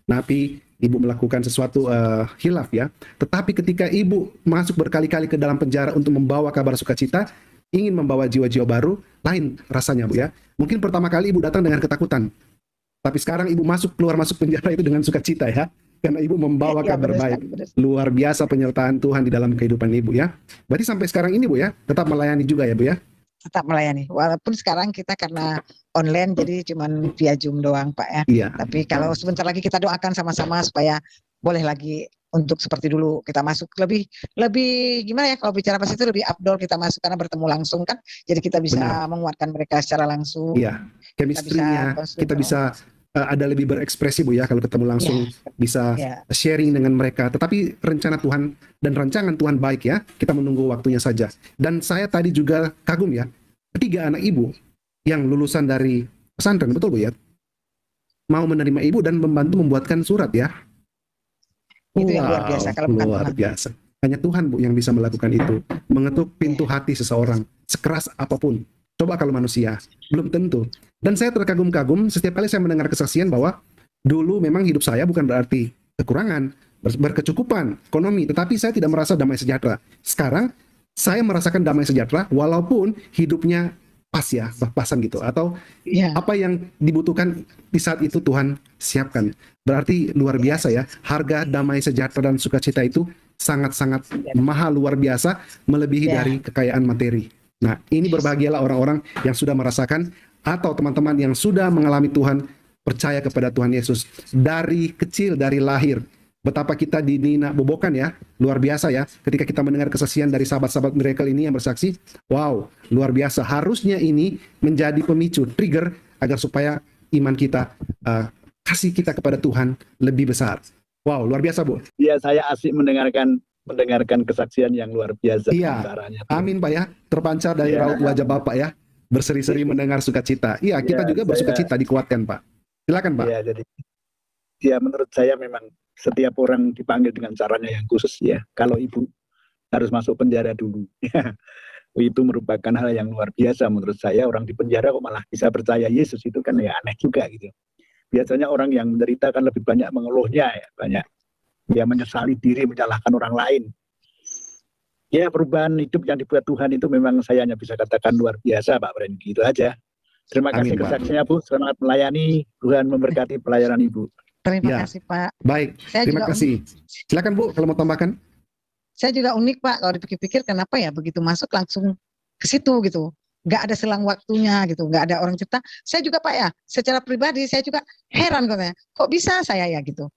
napi, Ibu melakukan sesuatu hilaf ya. Tetapi ketika Ibu masuk berkali-kali ke dalam penjara untuk membawa kabar sukacita, ingin membawa jiwa-jiwa baru, lain rasanya Bu ya. Mungkin pertama kali Ibu datang dengan ketakutan, tapi sekarang Ibu keluar masuk penjara itu dengan sukacita ya. Karena Ibu membawa kabar baik. Luar biasa penyertaan Tuhan di dalam kehidupan Ibu ya. Berarti sampai sekarang ini Bu ya, tetap melayani juga ya Bu ya? Tetap melayani. Walaupun sekarang kita karena online jadi cuman via Zoom doang Pak ya. Iya. Tapi kalau sebentar lagi kita doakan sama-sama supaya boleh lagi untuk seperti dulu kita masuk lebih gimana ya, kalau bicara pas itu lebih afdol kita masuk karena bertemu langsung kan. Jadi kita bisa menguatkan mereka secara langsung. Iya. Chemistry-nya kita bisa ada lebih berekspresi Bu ya kalau ketemu langsung, bisa sharing dengan mereka. Tetapi rencana Tuhan dan rancangan Tuhan baik ya, kita menunggu waktunya saja. Dan saya tadi juga kagum ya, ketiga anak Ibu yang lulusan dari pesantren, betul Bu ya, mau menerima Ibu dan membantu membuatkan surat ya. Itu yang luar biasa. Kalau bukan luar biasa. Hanya Tuhan Bu yang bisa melakukan itu, mengetuk pintu hati seseorang sekeras apapun. Coba kalau manusia, belum tentu. Dan saya terkagum-kagum setiap kali saya mendengar kesaksian bahwa dulu memang hidup saya bukan berarti kekurangan, berkecukupan, ekonomi, tetapi saya tidak merasa damai sejahtera. Sekarang, saya merasakan damai sejahtera walaupun hidupnya pas ya, pas-pasan gitu. Atau apa yang dibutuhkan di saat itu Tuhan siapkan. Berarti luar biasa ya, harga damai sejahtera dan sukacita itu sangat-sangat mahal, luar biasa, melebihi dari kekayaan materi. Nah, ini berbahagialah orang-orang yang sudah merasakan atau teman-teman yang sudah mengalami Tuhan, percaya kepada Tuhan Yesus dari kecil, dari lahir. Betapa kita dinina bobokan ya, luar biasa ya. Ketika kita mendengar kesaksian dari sahabat-sahabat Miracle ini yang bersaksi, wow, luar biasa. Harusnya ini menjadi pemicu, trigger agar supaya iman kita, kasih kita kepada Tuhan lebih besar. Wow, luar biasa Bu. Iya, saya asik mendengarkan kesaksian yang luar biasa. Iya, amin Pak ya, terpancar dari raut wajah Bapak ya, berseri-seri mendengar sukacita. Iya, kita juga bersukacita, dikuatkan Pak. Silakan Pak. Iya, jadi ya menurut saya memang setiap orang dipanggil dengan caranya yang khusus ya. Kalau Ibu harus masuk penjara dulu, itu merupakan hal yang luar biasa menurut saya. Orang di penjara kok malah bisa percaya Yesus, itu kan ya aneh juga gitu. Biasanya orang yang menderita kan lebih banyak mengeluhnya ya, banyak dia menyesali diri, menyalahkan orang lain. Ya, perubahan hidup yang dibuat Tuhan itu memang saya hanya bisa katakan luar biasa Pak Franky, gitu aja. Terima kasih kesaksiannya Bu, selamat melayani, Tuhan memberkati pelayanan Ibu. Terima kasih Pak. Baik, terima kasih. Silakan Bu kalau mau tambahkan. Saya juga unik Pak, kalau dipikir-pikir kenapa ya begitu masuk langsung ke situ gitu. Nggak ada selang waktunya gitu, nggak ada orang cerita. Saya juga Pak ya, secara pribadi saya juga heran katanya, kok bisa saya ya gitu.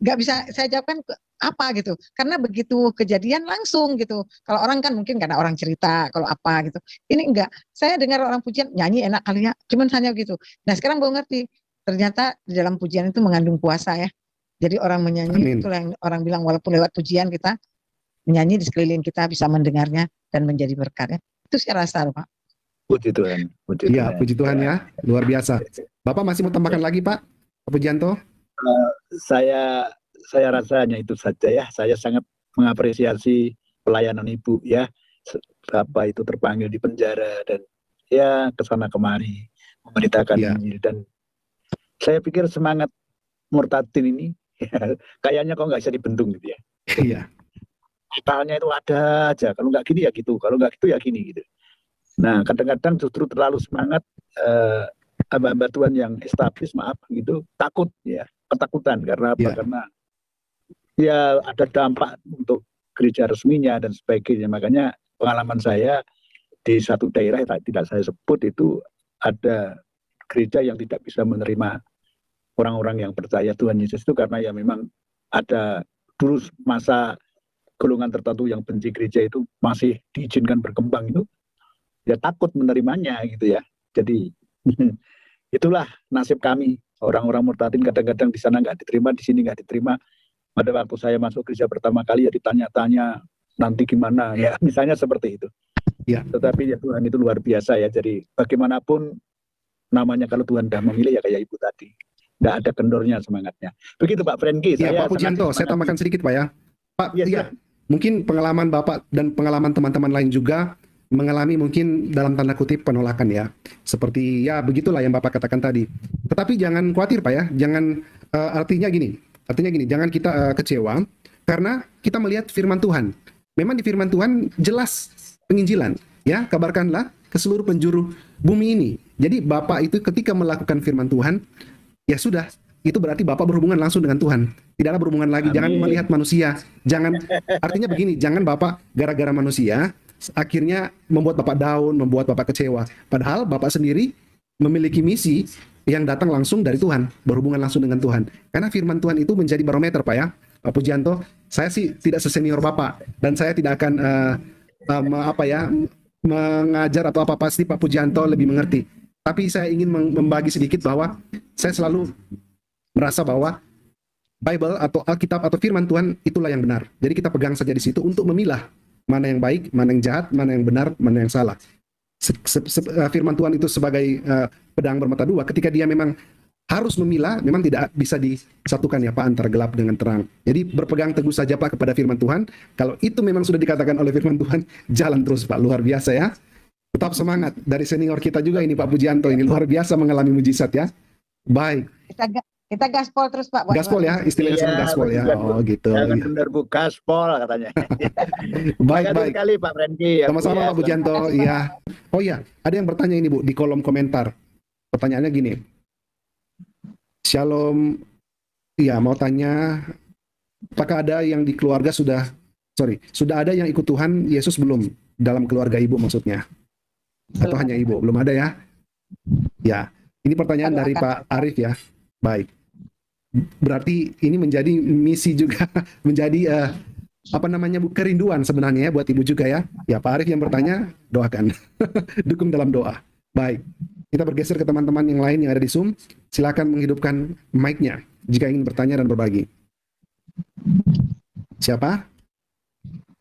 Nggak bisa saya jawabkan apa gitu, karena begitu kejadian langsung gitu. Kalau orang kan mungkin karena orang cerita kalau apa gitu, ini enggak. Saya dengar orang pujian nyanyi enak kali ya, cuman hanya gitu. Nah sekarang baru ngerti, ternyata di dalam pujian itu mengandung kuasa ya. Jadi orang menyanyi itu yang orang bilang walaupun lewat pujian kita menyanyi di sekeliling kita bisa mendengarnya dan menjadi berkat ya. Itu saya rasa Pak. Puji Tuhan. Iya, puji Tuhan ya, luar biasa. Bapak masih mau tambahkan lagi Pak, Pak Pujianto? Saya rasa hanya itu saja ya. Saya sangat mengapresiasi pelayanan Ibu ya, apa itu terpanggil di penjara dan ya kesana kemari memberitakan Iya. Injil. Dan saya pikir semangat Murtadin ini ya, kayaknya kok nggak bisa dibendung gitu ya. Iya. Totalnya itu ada aja, kalau nggak gini ya gitu, kalau nggak gitu ya gini gitu. Nah kadang-kadang justru terlalu semangat hamba-hamba Tuhan yang establis, maaf gitu, takut ya, ketakutan karena apa? Iya. Karena ya ada dampak untuk gereja resminya dan sebagainya. Makanya pengalaman saya di satu daerah yang tidak saya sebut itu ada gereja yang tidak bisa menerima orang-orang yang percaya Tuhan Yesus itu karena ya memang ada dulu masa golongan tertentu yang benci gereja itu masih diizinkan berkembang, itu ya takut menerimanya gitu ya. Jadi itulah nasib kami orang-orang Murtadin, kadang-kadang di sana nggak diterima, di sini nggak diterima. Pada waktu saya masuk gereja pertama kali ya ditanya-tanya nanti gimana ya, misalnya seperti itu. Ya. Tetapi ya Tuhan itu luar biasa ya. Jadi bagaimanapun namanya kalau Tuhan sudah memilih ya kayak Ibu tadi, nggak ada kendornya semangatnya. Begitu Pak Frenkie. Iya Pak Pujianto, saya tambahkan sedikit Pak ya. Pak, iya, mungkin pengalaman Bapak dan pengalaman teman-teman lain juga mengalami mungkin dalam tanda kutip penolakan ya. Seperti ya begitulah yang Bapak katakan tadi. Tetapi jangan khawatir Pak ya, jangan artinya gini, jangan kita kecewa karena kita melihat firman Tuhan. Memang di firman Tuhan jelas penginjilan, ya, kabarkanlah ke seluruh penjuru bumi ini. Jadi Bapak itu ketika melakukan firman Tuhan, ya sudah, itu berarti Bapak berhubungan langsung dengan Tuhan. Tidak ada berhubungan lagi, jangan melihat manusia. Jangan, artinya begini, jangan Bapak gara-gara manusia akhirnya membuat Bapak down, membuat Bapak kecewa. Padahal Bapak sendiri memiliki misi yang datang langsung dari Tuhan, berhubungan langsung dengan Tuhan. Karena firman Tuhan itu menjadi barometer Pak ya. Pak Pujianto, saya sih tidak sesenior Bapak dan saya tidak akan mengajar atau apa, pasti Pak Pujianto lebih mengerti. Tapi saya ingin membagi sedikit bahwa saya selalu merasa bahwa Bible atau Alkitab atau firman Tuhan itulah yang benar. Jadi kita pegang saja di situ untuk memilah mana yang baik, mana yang jahat, mana yang benar, mana yang salah. Firman Tuhan itu sebagai pedang bermata dua. Ketika dia memang harus memilah, memang tidak bisa disatukan ya Pak antara gelap dengan terang. Jadi berpegang teguh saja Pak kepada firman Tuhan. Kalau itu memang sudah dikatakan oleh firman Tuhan, jalan terus Pak, luar biasa ya. Tetap semangat dari senior kita juga ini Pak Pujianto, ini luar biasa mengalami mujizat ya. Baik. Kita gaspol terus Pak. Gaspol ya, istilahnya sekarang gaspol ya. Oh gitu. Jangan benar Bu, gaspol katanya. Baik. Sekali Pak Frenkie. Sama-sama Pak Pujianto. Iya. Oh iya, ada yang bertanya ini Bu di kolom komentar. Pertanyaannya gini. Shalom. Iya, mau tanya, apakah ada yang di keluarga sudah ada yang ikut Tuhan Yesus belum dalam keluarga Ibu maksudnya? Atau hanya Ibu? Belum ada ya? Ya, ini pertanyaan dari Pak Arif ya. Baik. Berarti ini menjadi misi juga, menjadi kerinduan sebenarnya ya buat Ibu juga ya. Ya, Pak Arif yang bertanya, doakan. Dukung dalam doa. Baik. Kita bergeser ke teman-teman yang lain yang ada di Zoom. Silakan menghidupkan mic-nya jika ingin bertanya dan berbagi. Siapa?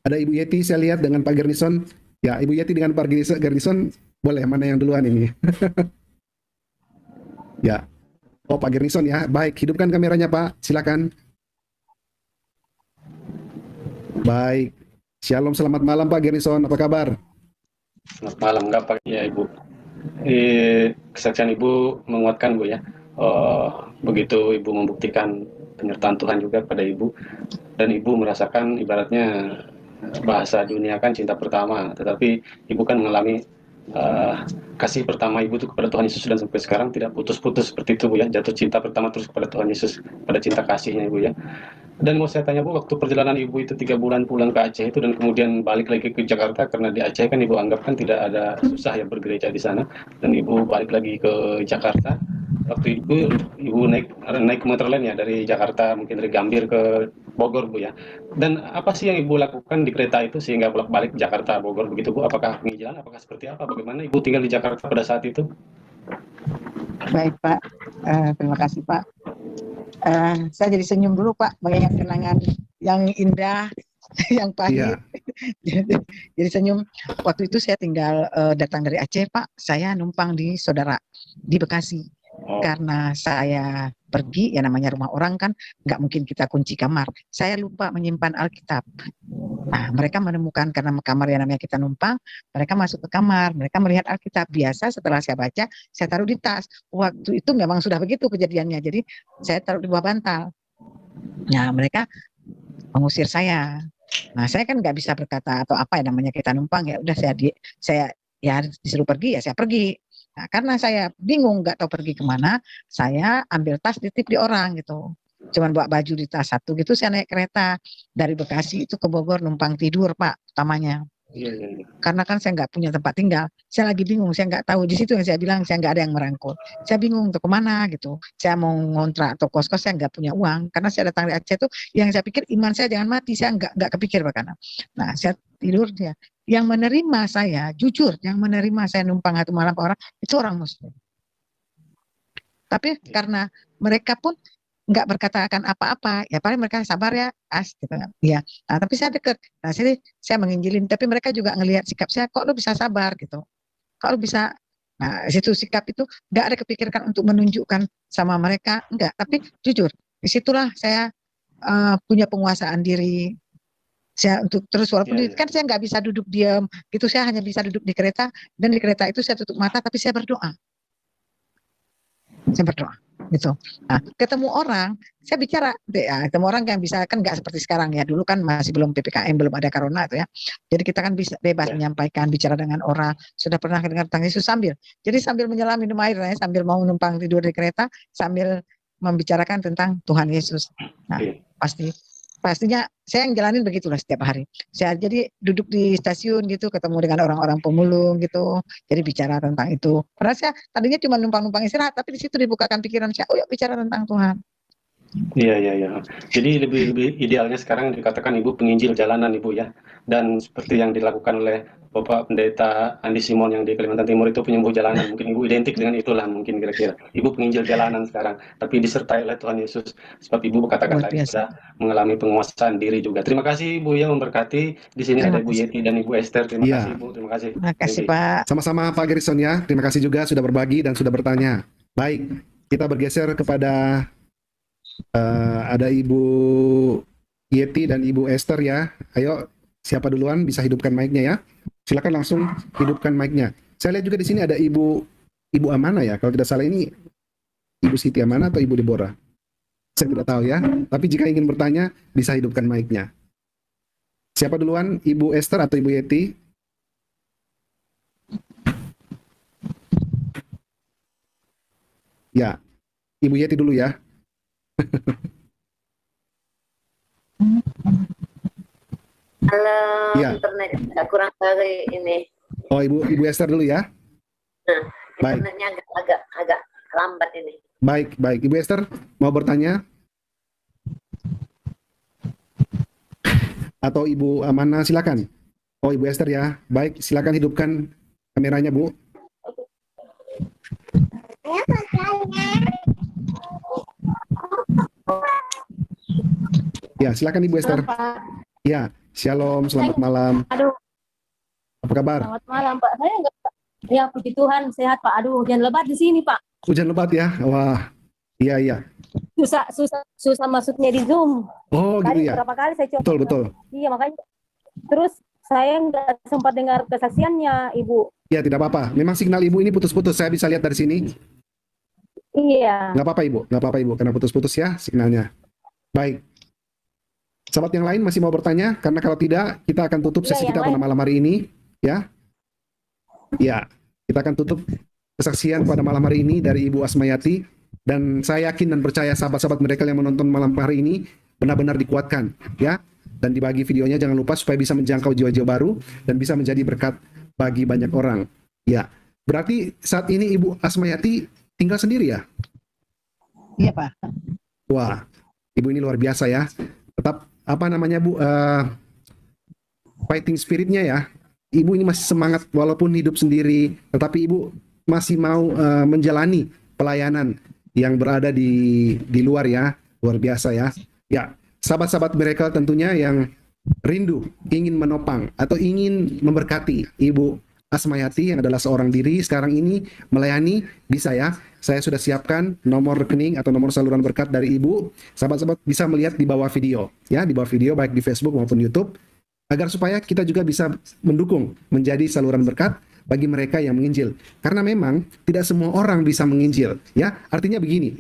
Ada Ibu Yeti saya lihat dengan Pak Garnison. Ya, Ibu Yeti dengan Pak Garnison, boleh mana yang duluan ini? Ya. Oh, Pak Garnison ya. Baik, hidupkan kameranya Pak. Silakan. Baik. Shalom, selamat malam Pak Garnison. Apa kabar? Selamat malam, enggak Pak ya Ibu. Kesaksian Ibu menguatkan Bu ya. Begitu Ibu membuktikan penyertaan Tuhan juga pada Ibu, dan Ibu merasakan ibaratnya bahasa dunia kan cinta pertama, tetapi Ibu kan mengalami kasih pertama Ibu itu kepada Tuhan Yesus dan sampai sekarang tidak putus-putus seperti itu Bu ya, jatuh cinta pertama terus kepada Tuhan Yesus, pada cinta kasihnya Ibu ya. Dan mau saya tanya Bu, waktu perjalanan Ibu itu 3 bulan pulang ke Aceh itu dan kemudian balik lagi ke Jakarta, karena di Aceh kan Ibu anggap kan tidak ada susah ya bergereja di sana, dan Ibu balik lagi ke Jakarta. Waktu Ibu naik motor lain ya dari Jakarta, mungkin dari Gambir ke Bogor Bu ya. Dan apa sih yang Ibu lakukan di kereta itu sehingga bolak-balik Jakarta Bogor begitu Bu? Apakah penginjilan, apakah seperti apa? Bagaimana Ibu tinggal di Jakarta pada saat itu? Baik Pak, terima kasih Pak. Saya jadi senyum dulu Pak, mengingat kenangan yang indah, yang pahit. Iya. Jadi senyum. Waktu itu saya tinggal datang dari Aceh Pak, saya numpang di saudara di Bekasi. Oh, Karena saya pergi, ya namanya rumah orang kan, nggak mungkin kita kunci kamar. Saya lupa menyimpan Alkitab. Nah, mereka menemukan karena kamar yang namanya kita numpang, mereka masuk ke kamar, mereka melihat Alkitab. Biasa setelah saya baca, saya taruh di tas. Waktu itu memang sudah begitu kejadiannya. Jadi saya taruh di bawah bantal. Nah, mereka mengusir saya. Nah, saya kan nggak bisa berkata atau apa ya namanya kita numpang, ya udah saya ya disuruh pergi, ya saya pergi. Nah, karena saya bingung nggak tahu pergi kemana, saya ambil tas titip di orang gitu. Cuman bawa baju di tas satu gitu, saya naik kereta dari Bekasi itu ke Bogor, numpang tidur Pak utamanya. iya, iya, iya. Karena kan saya nggak punya tempat tinggal, saya lagi bingung, saya nggak tahu. Di situ yang saya bilang saya nggak ada yang merangkul, saya bingung untuk kemana gitu. Saya mau ngontrak atau kos-kos, saya nggak punya uang. Karena saya datang dari Aceh tuh, yang saya pikir iman saya jangan mati, saya nggak kepikir bahkan. Nah, saya tidur dia. Yang menerima saya, jujur, yang menerima saya numpang satu malam ke orang itu orang Muslim. Tapi karena mereka pun nggak berkatakan apa-apa, ya paling mereka sabar ya, gitu kan. Ya, nah, tapi saya deket, nah saya menginjilin, tapi mereka juga ngelihat sikap saya, kok lu bisa sabar gitu, kok lu bisa. Nah, situ sikap itu nggak ada kepikirkan untuk menunjukkan sama mereka, enggak. Tapi jujur, disitulah saya punya penguasaan diri. Saya untuk terus walaupun Iya, iya. kan saya nggak bisa duduk diam, gitu saya hanya bisa duduk di kereta dan di kereta itu saya tutup mata, tapi saya berdoa gitu. Nah, ketemu orang, saya bicara, ya, ketemu orang yang bisa kan nggak seperti sekarang ya. Dulu kan masih belum PPKM, belum ada corona itu ya. Jadi kita kan bisa bebas Ya. menyampaikan, bicara dengan orang. Sudah pernah dengar tentang Yesus jadi sambil menyelam minum air, ya, sambil mau numpang tidur di kereta, sambil membicarakan tentang Tuhan Yesus. Nah, Oke. pastinya saya yang jalanin begitulah setiap hari. Saya jadi duduk di stasiun gitu, ketemu dengan orang-orang pemulung gitu, jadi bicara tentang itu. Padahal saya tadinya cuma numpang-numpang istirahat, tapi di situ dibukakan pikiran saya, oh yuk bicara tentang Tuhan. Iya, iya, iya. Jadi lebih idealnya sekarang dikatakan Ibu penginjil jalanan, Ibu ya. Dan seperti yang dilakukan oleh Bapak Pendeta Andi Simon yang di Kalimantan Timur itu penyembuh jalanan. Mungkin Ibu identik dengan itulah mungkin kira-kira. Ibu penginjil jalanan sekarang, tapi disertai oleh Tuhan Yesus. Sebab Ibu katakan Luar tadi biasa. sudah mengalami penguasaan diri juga. Terima kasih Ibu ya memberkati. Di sini ada Terima Ibu kasih. Yeti dan Ibu Esther. Terima Iya. kasih Ibu. Terima kasih. Terima kasih Yeti. Pak. Sama-sama Pak Gerson ya. Terima kasih juga sudah berbagi dan sudah bertanya. Baik, kita bergeser kepada ada Ibu Yeti dan Ibu Esther ya. Ayo, siapa duluan bisa hidupkan mic-nya ya. Silakan langsung hidupkan mic-nya. Saya lihat juga di sini ada Ibu Amana ya. Kalau tidak salah ini Ibu Siti Amana atau Ibu Deborah. Saya tidak tahu ya. Tapi jika ingin bertanya, bisa hidupkan mic-nya. Siapa duluan? Ibu Esther atau Ibu Yeti? Ya, Ibu Yeti dulu ya. Halo, Iya. internet agak kurang kali ini. Oh, Ibu Esther dulu ya. Baik. Internetnya agak lambat ini. Baik. Ibu Esther mau bertanya? Atau Ibu Amana silakan. Oh, Ibu Esther ya. Baik, silakan hidupkan kameranya, Bu. Ya, silakan Ibu Esther. Pak. Ya, shalom, selamat malam. Aduh, Apa kabar? selamat malam Pak. Saya enggak, ya puji Tuhan sehat Pak. Aduh, hujan lebat di sini Pak. Hujan lebat ya? Wah, iya. Susah masuknya di Zoom. Oh, gitu Tadi ya. berapa kali saya coba. Betul. Iya, makanya. Terus saya nggak sempat dengar kesaksiannya Ibu. Ya, tidak apa-apa. Memang signal Ibu ini putus-putus. Saya bisa lihat dari sini. Iya. Nggak apa-apa Ibu, karena putus-putus ya signalnya. Baik. Sahabat yang lain masih mau bertanya? Karena kalau tidak, kita akan tutup Iya, sesi yang kita pada lain. malam hari ini. Ya, kita akan tutup kesaksian pada malam hari ini dari Ibu Asmayati. Dan saya yakin dan percaya sahabat-sahabat mereka yang menonton malam hari ini benar-benar dikuatkan. Ya, dan dibagi videonya jangan lupa supaya bisa menjangkau jiwa-jiwa baru dan bisa menjadi berkat bagi banyak orang. Ya, berarti saat ini Ibu Asmayati tinggal sendiri ya? Iya Pak. Wah, Ibu ini luar biasa ya. Tetap apa namanya Bu, fighting spiritnya ya. Ibu ini masih semangat walaupun hidup sendiri, tetapi Ibu masih mau menjalani pelayanan yang berada di luar ya. Luar biasa ya. Ya, sahabat-sahabat miracle tentunya yang rindu ingin menopang atau ingin memberkati Ibu Asmayati yang adalah seorang diri sekarang ini melayani, bisa ya. saya sudah siapkan nomor rekening atau nomor saluran berkat dari Ibu. Sahabat-sahabat bisa melihat di bawah video, ya, di bawah video baik di Facebook maupun YouTube, agar supaya kita juga bisa mendukung menjadi saluran berkat bagi mereka yang menginjil. Karena memang tidak semua orang bisa menginjil, ya. Artinya begini,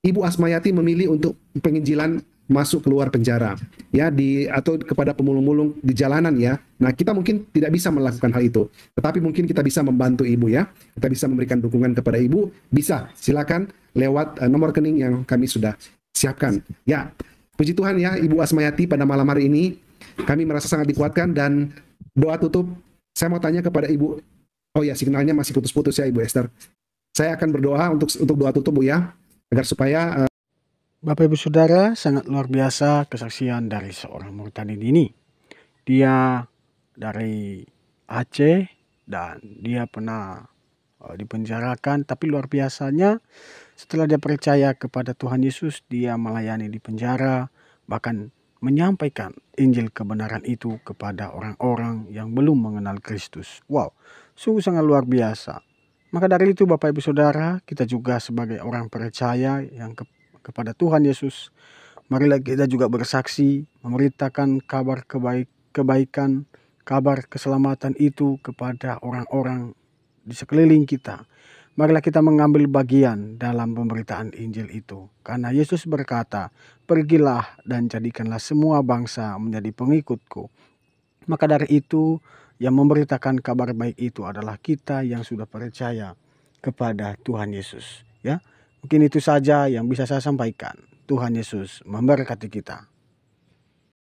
Ibu Asmayati memilih untuk penginjilan masuk keluar penjara, ya, atau kepada pemulung-mulung di jalanan, ya. Nah, kita mungkin tidak bisa melakukan hal itu, tetapi mungkin kita bisa membantu Ibu, ya. Kita bisa memberikan dukungan kepada Ibu. Bisa, silakan lewat nomor rekening yang kami sudah siapkan. Ya, puji Tuhan, ya, Ibu Asmayati, pada malam hari ini kami merasa sangat dikuatkan. Dan doa tutup, saya mau tanya kepada Ibu. Oh ya, signalnya masih putus-putus, ya, Ibu Esther. Saya akan berdoa untuk doa tutup, Bu, ya, agar supaya Bapak Ibu Saudara, sangat luar biasa kesaksian dari seorang Murtadin ini. Dia dari Aceh dan dia pernah dipenjarakan, tapi luar biasanya setelah dia percaya kepada Tuhan Yesus, dia melayani di penjara, bahkan menyampaikan Injil kebenaran itu kepada orang-orang yang belum mengenal Kristus. Wow, sungguh sangat luar biasa. Maka dari itu Bapak Ibu Saudara, kita juga sebagai orang percaya yang kepada Tuhan Yesus, marilah kita juga bersaksi, memberitakan kabar kebaikan, kabar keselamatan itu kepada orang-orang di sekeliling kita. Marilah kita mengambil bagian dalam pemberitaan Injil itu. Karena Yesus berkata, pergilah dan jadikanlah semua bangsa menjadi pengikutku. Maka dari itu, yang memberitakan kabar baik itu adalah kita yang sudah percaya kepada Tuhan Yesus. Ya, mungkin itu saja yang bisa saya sampaikan. Tuhan Yesus memberkati kita.